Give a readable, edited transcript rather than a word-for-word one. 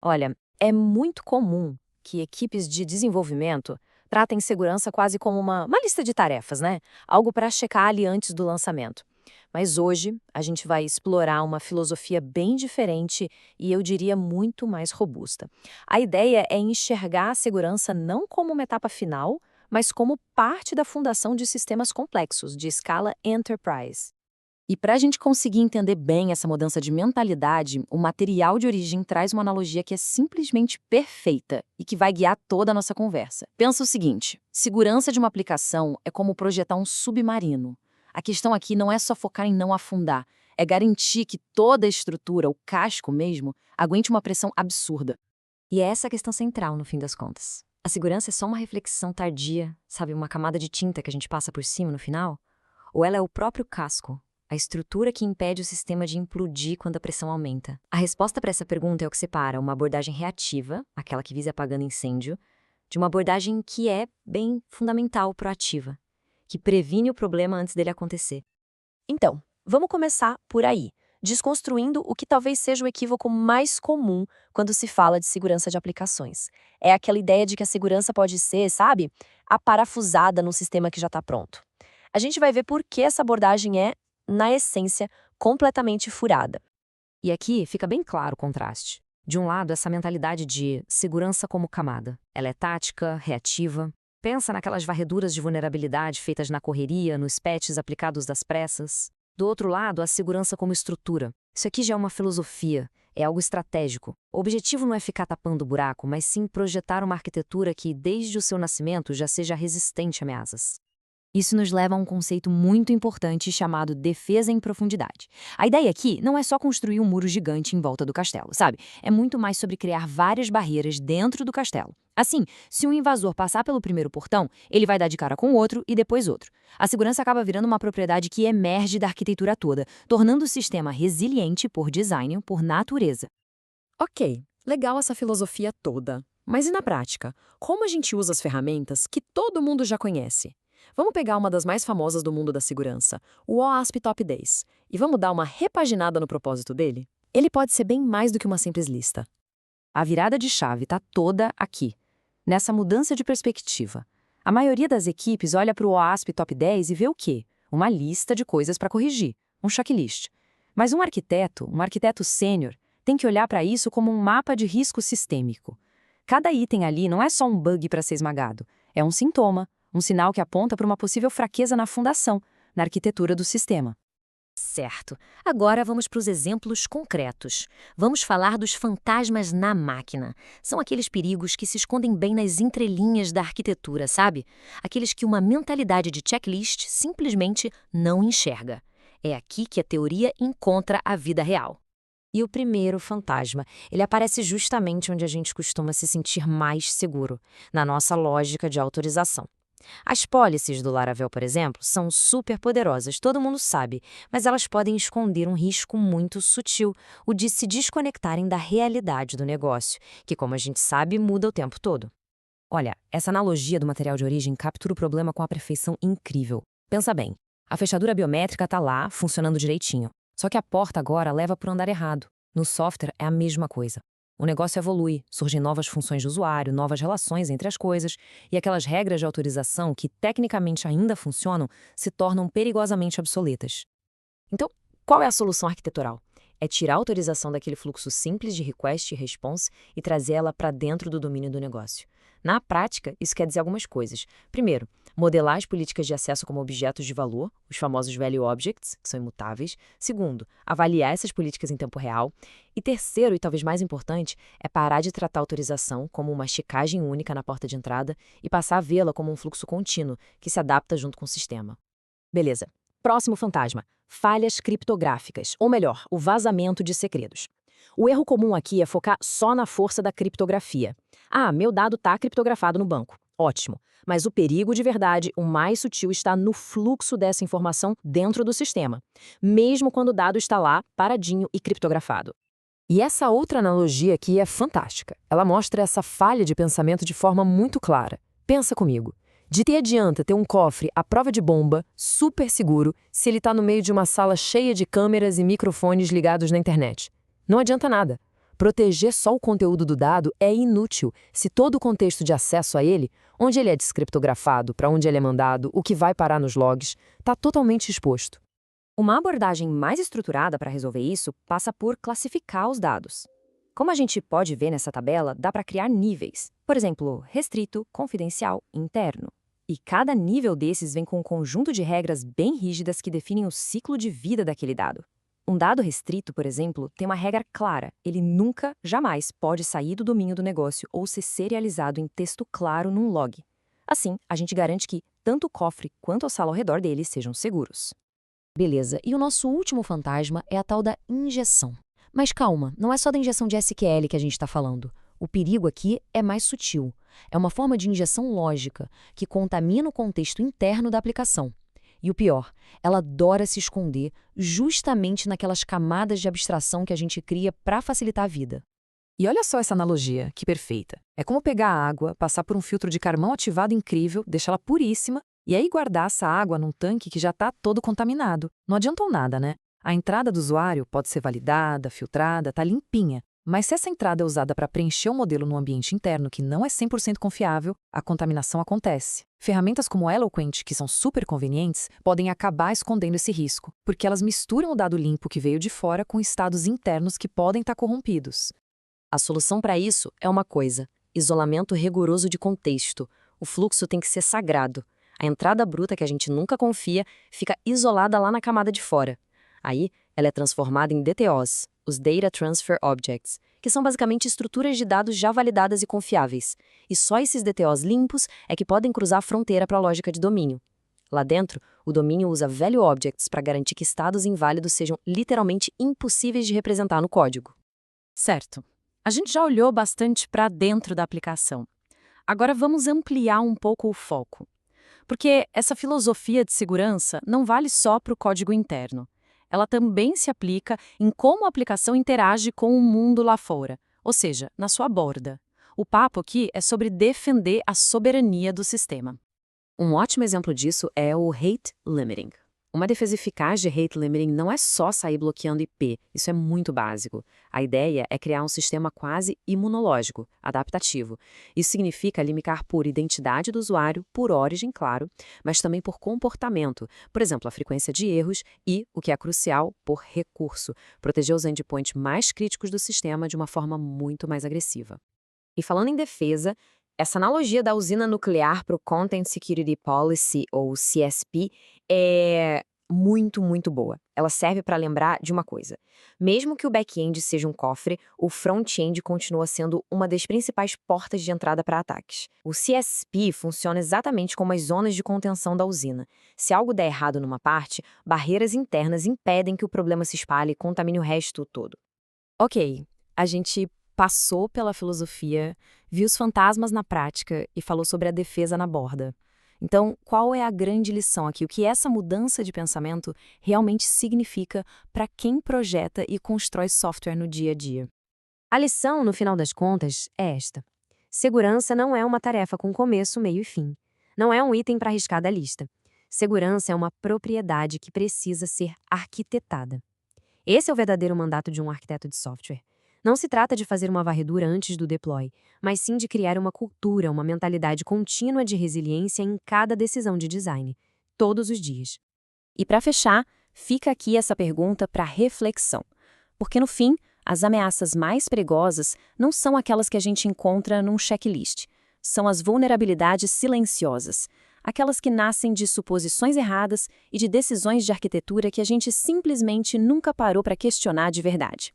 Olha, é muito comum que equipes de desenvolvimento tratem segurança quase como uma lista de tarefas, né? Algo para checar ali antes do lançamento. Mas hoje a gente vai explorar uma filosofia bem diferente e eu diria muito mais robusta. A ideia é enxergar a segurança não como uma etapa final, mas como parte da fundação de sistemas complexos de escala enterprise. E para a gente conseguir entender bem essa mudança de mentalidade, o material de origem traz uma analogia que é simplesmente perfeita e que vai guiar toda a nossa conversa. Pensa o seguinte: segurança de uma aplicação é como projetar um submarino. A questão aqui não é só focar em não afundar, é garantir que toda a estrutura, o casco mesmo, aguente uma pressão absurda. E é essa a questão central, no fim das contas. A segurança é só uma reflexão tardia, sabe, uma camada de tinta que a gente passa por cima no final? Ou ela é o próprio casco? A estrutura que impede o sistema de implodir quando a pressão aumenta. A resposta para essa pergunta é o que separa uma abordagem reativa, aquela que visa apagando incêndio, de uma abordagem que é, bem fundamental, proativa, que previne o problema antes dele acontecer. Então, vamos começar por aí, desconstruindo o que talvez seja o equívoco mais comum quando se fala de segurança de aplicações. É aquela ideia de que a segurança pode ser, sabe, aparafusada num sistema que já está pronto. A gente vai ver por que essa abordagem é, na essência, completamente furada. E aqui fica bem claro o contraste. De um lado, essa mentalidade de segurança como camada. Ela é tática, reativa. Pensa naquelas varreduras de vulnerabilidade feitas na correria, nos patches aplicados das pressas. Do outro lado, a segurança como estrutura. Isso aqui já é uma filosofia, é algo estratégico. O objetivo não é ficar tapando o buraco, mas sim projetar uma arquitetura que, desde o seu nascimento, já seja resistente a ameaças. Isso nos leva a um conceito muito importante chamado defesa em profundidade. A ideia aqui não é só construir um muro gigante em volta do castelo, sabe? É muito mais sobre criar várias barreiras dentro do castelo. Assim, se um invasor passar pelo primeiro portão, ele vai dar de cara com o outro e depois outro. A segurança acaba virando uma propriedade que emerge da arquitetura toda, tornando o sistema resiliente por design, por natureza. Ok, legal essa filosofia toda. Mas e na prática? Como a gente usa as ferramentas que todo mundo já conhece? Vamos pegar uma das mais famosas do mundo da segurança, o OWASP Top 10, e vamos dar uma repaginada no propósito dele? Ele pode ser bem mais do que uma simples lista. A virada de chave está toda aqui, nessa mudança de perspectiva. A maioria das equipes olha para o OASP Top 10 e vê o quê? Uma lista de coisas para corrigir, um checklist. Mas um arquiteto sênior, tem que olhar para isso como um mapa de risco sistêmico. Cada item ali não é só um bug para ser esmagado, é um sintoma, um sinal que aponta para uma possível fraqueza na fundação, na arquitetura do sistema. Certo. Agora vamos para os exemplos concretos. Vamos falar dos fantasmas na máquina. São aqueles perigos que se escondem bem nas entrelinhas da arquitetura, sabe? Aqueles que uma mentalidade de checklist simplesmente não enxerga. É aqui que a teoria encontra a vida real. E o primeiro fantasma, ele aparece justamente onde a gente costuma se sentir mais seguro, na nossa lógica de autorização. As policies do Laravel, por exemplo, são super poderosas, todo mundo sabe, mas elas podem esconder um risco muito sutil, o de se desconectarem da realidade do negócio, que, como a gente sabe, muda o tempo todo. Olha, essa analogia do material de origem captura o problema com uma perfeição incrível. Pensa bem, a fechadura biométrica está lá, funcionando direitinho, só que a porta agora leva para o andar errado. No software é a mesma coisa. O negócio evolui, surgem novas funções de usuário, novas relações entre as coisas, e aquelas regras de autorização que tecnicamente ainda funcionam se tornam perigosamente obsoletas. Então, qual é a solução arquitetural? É tirar a autorização daquele fluxo simples de request e response e trazer ela para dentro do domínio do negócio. Na prática, isso quer dizer algumas coisas. Primeiro, modelar as políticas de acesso como objetos de valor, os famosos value objects, que são imutáveis. Segundo, avaliar essas políticas em tempo real. E terceiro, e talvez mais importante, é parar de tratar a autorização como uma checagem única na porta de entrada e passar a vê-la como um fluxo contínuo que se adapta junto com o sistema. Beleza. Próximo fantasma: falhas criptográficas, ou melhor, o vazamento de segredos. O erro comum aqui é focar só na força da criptografia. Ah, meu dado está criptografado no banco. Ótimo. Mas o perigo de verdade, o mais sutil, está no fluxo dessa informação dentro do sistema, mesmo quando o dado está lá, paradinho e criptografado. E essa outra analogia aqui é fantástica. Ela mostra essa falha de pensamento de forma muito clara. Pensa comigo. De que adianta ter um cofre à prova de bomba, super seguro, se ele está no meio de uma sala cheia de câmeras e microfones ligados na internet? Não adianta nada. Proteger só o conteúdo do dado é inútil se todo o contexto de acesso a ele, onde ele é descriptografado, para onde ele é mandado, o que vai parar nos logs, está totalmente exposto. Uma abordagem mais estruturada para resolver isso passa por classificar os dados. Como a gente pode ver nessa tabela, dá para criar níveis. Por exemplo, restrito, confidencial, interno. E cada nível desses vem com um conjunto de regras bem rígidas que definem o ciclo de vida daquele dado. Um dado restrito, por exemplo, tem uma regra clara. Ele nunca, jamais pode sair do domínio do negócio ou ser serializado em texto claro num log. Assim, a gente garante que tanto o cofre quanto a sala ao redor dele sejam seguros. Beleza, e o nosso último fantasma é a tal da injeção. Mas calma, não é só da injeção de SQL que a gente está falando. O perigo aqui é mais sutil. É uma forma de injeção lógica, que contamina o contexto interno da aplicação. E o pior, ela adora se esconder justamente naquelas camadas de abstração que a gente cria para facilitar a vida. E olha só essa analogia, que perfeita. É como pegar a água, passar por um filtro de carvão ativado incrível, deixá-la puríssima, e aí guardar essa água num tanque que já está todo contaminado. Não adiantou nada, né? A entrada do usuário pode ser validada, filtrada, está limpinha. Mas se essa entrada é usada para preencher o modelo num ambiente interno que não é 100% confiável, a contaminação acontece. Ferramentas como o Eloquent, que são super convenientes, podem acabar escondendo esse risco, porque elas misturam o dado limpo que veio de fora com estados internos que podem estar corrompidos. A solução para isso é uma coisa: isolamento rigoroso de contexto. O fluxo tem que ser sagrado. A entrada bruta que a gente nunca confia fica isolada lá na camada de fora. Aí, ela é transformada em DTOs, os Data Transfer Objects, que são basicamente estruturas de dados já validadas e confiáveis. E só esses DTOs limpos é que podem cruzar a fronteira para a lógica de domínio. Lá dentro, o domínio usa Value Objects para garantir que estados inválidos sejam literalmente impossíveis de representar no código. Certo. A gente já olhou bastante para dentro da aplicação. Agora vamos ampliar um pouco o foco. Porque essa filosofia de segurança não vale só para o código interno. Ela também se aplica em como a aplicação interage com o mundo lá fora, ou seja, na sua borda. O papo aqui é sobre defender a soberania do sistema. Um ótimo exemplo disso é o Hate Limiting. Uma defesa eficaz de Hate Limiting não é só sair bloqueando IP, isso é muito básico. A ideia é criar um sistema quase imunológico, adaptativo. Isso significa limitar por identidade do usuário, por origem, claro, mas também por comportamento, por exemplo, a frequência de erros e, o que é crucial, por recurso, proteger os endpoints mais críticos do sistema de uma forma muito mais agressiva. E falando em defesa, essa analogia da usina nuclear para o Content Security Policy, ou CSP, é muito, muito boa. Ela serve para lembrar de uma coisa. Mesmo que o back-end seja um cofre, o front-end continua sendo uma das principais portas de entrada para ataques. O CSP funciona exatamente como as zonas de contenção da usina. Se algo der errado numa parte, barreiras internas impedem que o problema se espalhe e contamine o resto todo. Ok, a gente passou pela filosofia, viu os fantasmas na prática e falou sobre a defesa na borda. Então, qual é a grande lição aqui? O que essa mudança de pensamento realmente significa para quem projeta e constrói software no dia a dia? A lição, no final das contas, é esta. Segurança não é uma tarefa com começo, meio e fim. Não é um item para riscar da lista. Segurança é uma propriedade que precisa ser arquitetada. Esse é o verdadeiro mandato de um arquiteto de software. Não se trata de fazer uma varredura antes do deploy, mas sim de criar uma cultura, uma mentalidade contínua de resiliência em cada decisão de design, todos os dias. E para fechar, fica aqui essa pergunta para reflexão. Porque no fim, as ameaças mais perigosas não são aquelas que a gente encontra num checklist. São as vulnerabilidades silenciosas, aquelas que nascem de suposições erradas e de decisões de arquitetura que a gente simplesmente nunca parou para questionar de verdade.